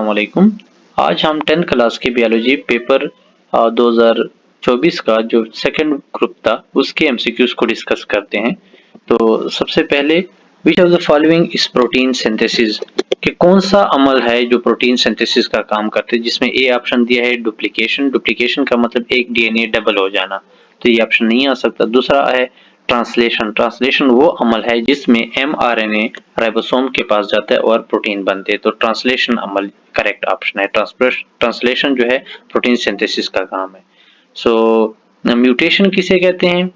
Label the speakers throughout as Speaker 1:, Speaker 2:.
Speaker 1: अस्सलामुअलैकुम। आज हम 10th क्लास की बायोलॉजी पेपर 2024 का जो सेकंड ग्रुप था उसके एमसीक्यूज को डिस्कस करते हैं। तो सबसे पहले विच of the following is protein synthesis, कि कौन सा अमल है जो प्रोटीन सिंथेसिस का काम करते हैं, जिसमें ए ऑप्शन दिया है डुप्लीकेशन। डुप्लीकेशन का मतलब एक डीएनए डबल हो जाना, तो ये ऑप्शन नहीं आ सकता। दूसरा है ट्रांसलेशन। ट्रांसलेशन वो अमल है जिसमें एमआरएनए राइबोसोम के पास जाता है और प्रोटीन बनते हैं, तो ट्रांसलेशन अमल करेक्ट ऑप्शन है। ट्रांसलेशन जो है प्रोटीन सिंथेसिस का काम है। सो म्यूटेशन किसे कहते हैं?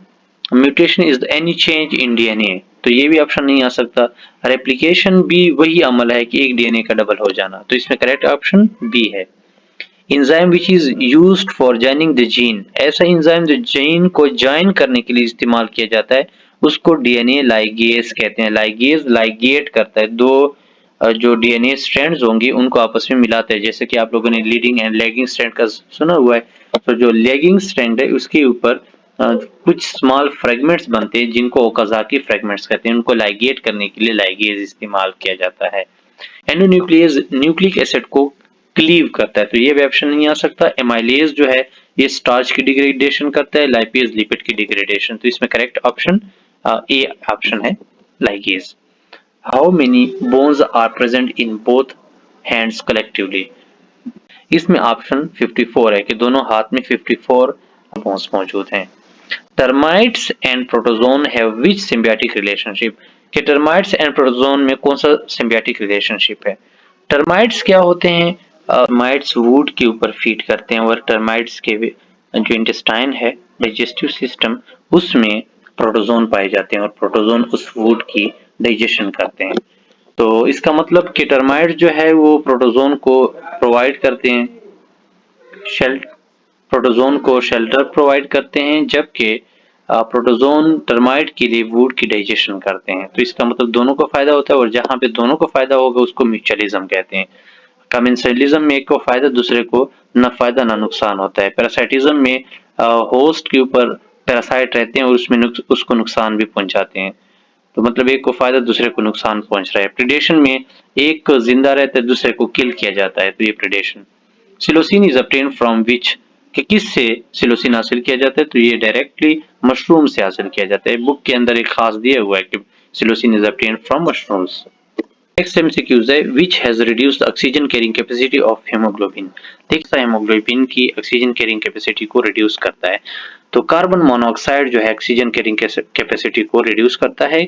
Speaker 1: Mutation is any change in DNA, तो ये भी ऑप्शन नहीं आ सकता। रेप्लिकेशन भी वही अमल है कि एक डीएनए का डबल हो जाना, तो इसमें करेक्ट ऑप्शन बी है। Enzyme which is used for joining the gene, ऐसा इंजाइम जो जीन को जॉइन करने के लिए इस्तेमाल किया जाता है उसको डीएनए लाइगेज कहते हैं। लाइगेज लाइगेट करता है, दो जो डीएनए स्ट्रैंड्स होंगी उनको आपस में मिलाते हैं। जैसे कि आप लोगों ने लीडिंग एंड लैगिंग स्ट्रैंड का सुना हुआ है, तो जो लैगिंग स्ट्रैंड है उसके ऊपर कुछ स्मॉल फ्रेगमेंट्स बनते हैं जिनको ओकाजाकी फ्रेगमेंट्स कहते हैं, उनको लाइगेट करने के लिए लाइगेज इस्तेमाल किया जाता है। एंडोन्यूक्लियस न्यूक्लिक एसिड को क्लीव करता है, तो ये भी ऑप्शन नहीं आ सकता। एमाइलेज जो है ये स्टार्च की डिग्रेडेशन करता है, लाइपेज लिपिड की डिग्रेडेशन, तो इसमें करेक्ट ऑप्शन ए ऑप्शन है ligase. How many bones are present in both hands collectively, इसमें ऑप्शन 54 है कि दोनों हाथ में 54 बोन्स मौजूद हैं। Termites and protozoan have which symbiotic relationship, कि टर्माइट्स एंड प्रोटोजोन में कौन सा सिम्बियोटिक रिलेशनशिप है? टर्माइट्स क्या होते हैं? टर्माइट्स वुड के ऊपर फीड करते हैं और टर्माइट्स के जो इंटेस्टाइन है, डाइजेस्टिव सिस्टम, उसमें प्रोटोजोन पाए जाते हैं और प्रोटोजोन उस वुड की डाइजेशन करते हैं। तो इसका मतलब कि टर्माइट्स जो है वो प्रोटोजोन को प्रोवाइड करते हैं, प्रोटोजोन को शेल्टर प्रोवाइड करते हैं, जबकि प्रोटोजोन टर्माइट के लिए वुड की डाइजेशन करते हैं। तो इसका मतलब दोनों को फायदा होता है, और जहां पे दोनों को फायदा होगा उसको म्यूचुअलिज्म कहते हैं। कमेंसलिज्म में एक को फायदा दूसरे को न फायदा न नुकसान होता है। पैरासाइटिज्म में होस्ट के ऊपर पैरासाइट रहते हैं और उसमें उसको नुकसान भी पहुंचाते हैं, तो मतलब एक को फायदा दूसरे को नुकसान पहुंच रहा है। प्रीडेशन में एक जिंदा रहता है दूसरे को किल किया जाता है, तो ये predation. Psilocin is obtain from which, कि किस से सिलोसिन हासिल किया जाता है? तो ये डायरेक्टली मशरूम से हासिल किया जाता है। बुक के अंदर एक खास दिया हुआ है कि psilocin is obtain from mushrooms. Next MCQs है which has reduced oxygen carrying capacity of haemoglobin, देखता है हेमोग्लोबिन की ऑक्सीजन कैरिंग कैपेसिटी को रिड्यूस करता है। तो कार्बन मोनोऑक्साइड जो है ऑक्सीजन कैरिंग कैपेसिटी को रिड्यूस करता है।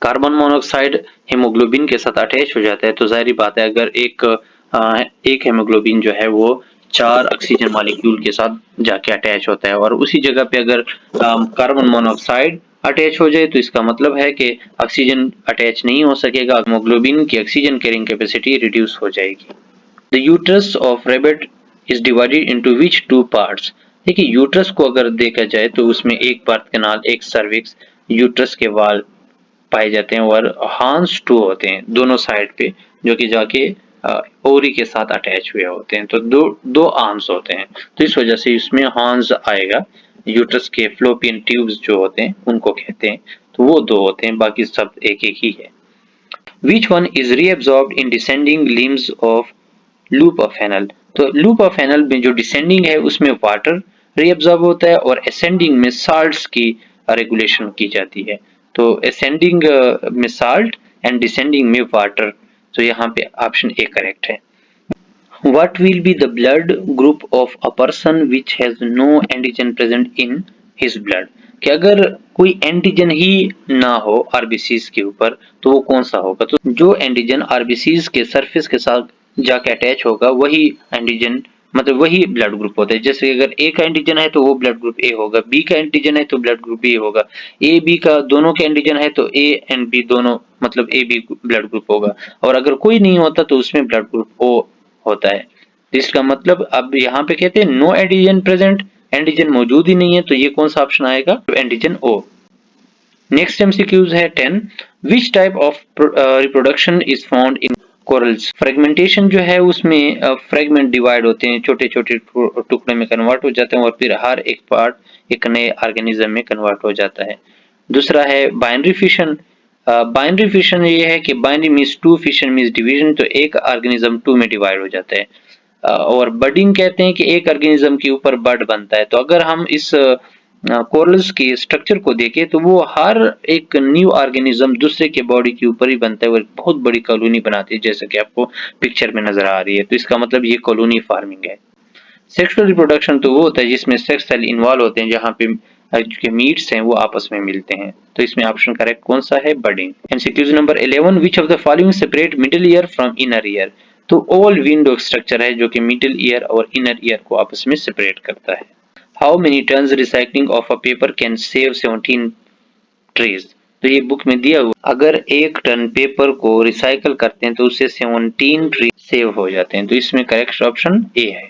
Speaker 1: कार्बन मोनोऑक्साइड हेमोग्लोबिन के साथ अटैच हो जाता है, तो जाहिर बात है अगर एक हेमोग्लोबिन जो है वो 4 ऑक्सीजन मॉलिक्यूल के साथ जाके अटैच होता है, और उसी जगह पे अगर कार्बन मोनोऑक्साइड अटैच हो जाए तो इसका मतलब है कि ऑक्सीजन अटैच नहीं हो सकेगा, हेमोग्लोबिन की ऑक्सीजन कैरिंग कैपेसिटी रिड्यूस हो जाएगी। The uterus of rabbit is divided into which two parts, देखिए यूट्रस को अगर देखा जाए तो उसमें एक बर्थ कैनाल, एक सर्विक्स, यूट्रस के वाल पाए जाते हैं, और हार्न्स 2 होते हैं दोनों साइड पे, जो कि जाके ओरी के साथ अटैच हुए होते हैं, तो दो आर्म्स होते हैं, तो इस वजह से इसमें हार्न्स आएगा। यूट्रस के फ्लोपियन ट्यूब्स जो होते हैं उनको कहते हैं, तो वो 2 होते हैं, बाकी सब एक एक ही है। Which one is reabsorbed in descending limbs of loop of Fresnel, तो लूप ऑफ फेनल में जो डिसेंडिंग है उसमें वाटर रीअब्सॉर्ब होता है और असेंडिंग में साल्ट्स की रेगुलेशन की जाती है। तो असेंडिंग में साल्ट एंड डिसेंडिंग में वाटर, तो यहाँ पे ऑप्शन ए करेक्ट है। What will be the blood group of a person which has no antigen present in his blood, कि अगर कोई एंटीजन ही ना हो आरबीसीज के ऊपर तो वो कौन सा होगा? तो जो एंटीजन आरबीसीज के सरफेस के साथ जाके अटैच होगा वही एंटीजन, मतलब वही ब्लड ग्रुप होता है। जैसे अगर ए का एंटीजन है तो वो ब्लड ग्रुप ए होगा, बी का एंटीजन है तो ब्लड ग्रुप बी होगा, ए बी का दोनों के एंटीजन है तो ए एंड बी दोनों मतलब ए बी ब्लड ग्रुप होगा, और अगर कोई नहीं होता तो उसमें ब्लड ग्रुप ओ होता है। इसका मतलब अब यहाँ पे कहते हैं नो एंटीजन प्रेजेंट, एंटीजन मौजूद ही नहीं है, तो ये कौन सा ऑप्शन आएगा? एंटीजन ओ। नेक्स्ट एमसीक्यूज है 10, which type of reproduction is found in corals, fragmentation जो है उसमें फ्रेगमेंट डिवाइड होते हैं, छोटे छोटे टुकड़े में कन्वर्ट हो जाते हैं और फिर हर एक पार्ट एक नए ऑर्गेनिज्म में कन्वर्ट हो जाता है। दूसरा है बाइनरी फिशन, बाइनरी फिशन ये है कि binary means two, fission means division, तो एक ऑर्गेनिज्म टू में डिवाइड हो जाता है। और बडिंग कहते हैं कि एक ऑर्गेनिज्म के ऊपर बड बनता है। तो अगर हम इस कोरल्स के स्ट्रक्चर को देखें तो वो हर एक न्यू ऑर्गेनिज्म दूसरे के बॉडी के ऊपर ही बनता है और बहुत बड़ी कॉलोनी बनाती है, जैसा कि आपको पिक्चर में नजर आ रही है। तो इसका मतलब ये कॉलोनी फार्मिंग है। सेक्सुअल रिप्रोडक्शन तो वो होता है जिसमें सेक्स सेल इन्वॉल्व होते हैं, जहाँ पे जो मीट्स हैं वो आपस में मिलते हैं। तो इसमें ऑप्शन करेक्ट कौन सा है? Budding. MCQs number 11, which of the following separate middle ear from inner ear? तो ऑल विंडो स्ट्रक्चर है जो कि मिडिल ईयर और इनर ईयर को आपस में सेपरेट करता है। How many tons recycling of a paper can save 17 trees? तो ये बुक में दिया हुआ, अगर 1 टन पेपर को रिसाइकल करते हैं तो उससे 17 ट्री सेव हो जाते हैं। तो इसमें करेक्ट ऑप्शन ए है।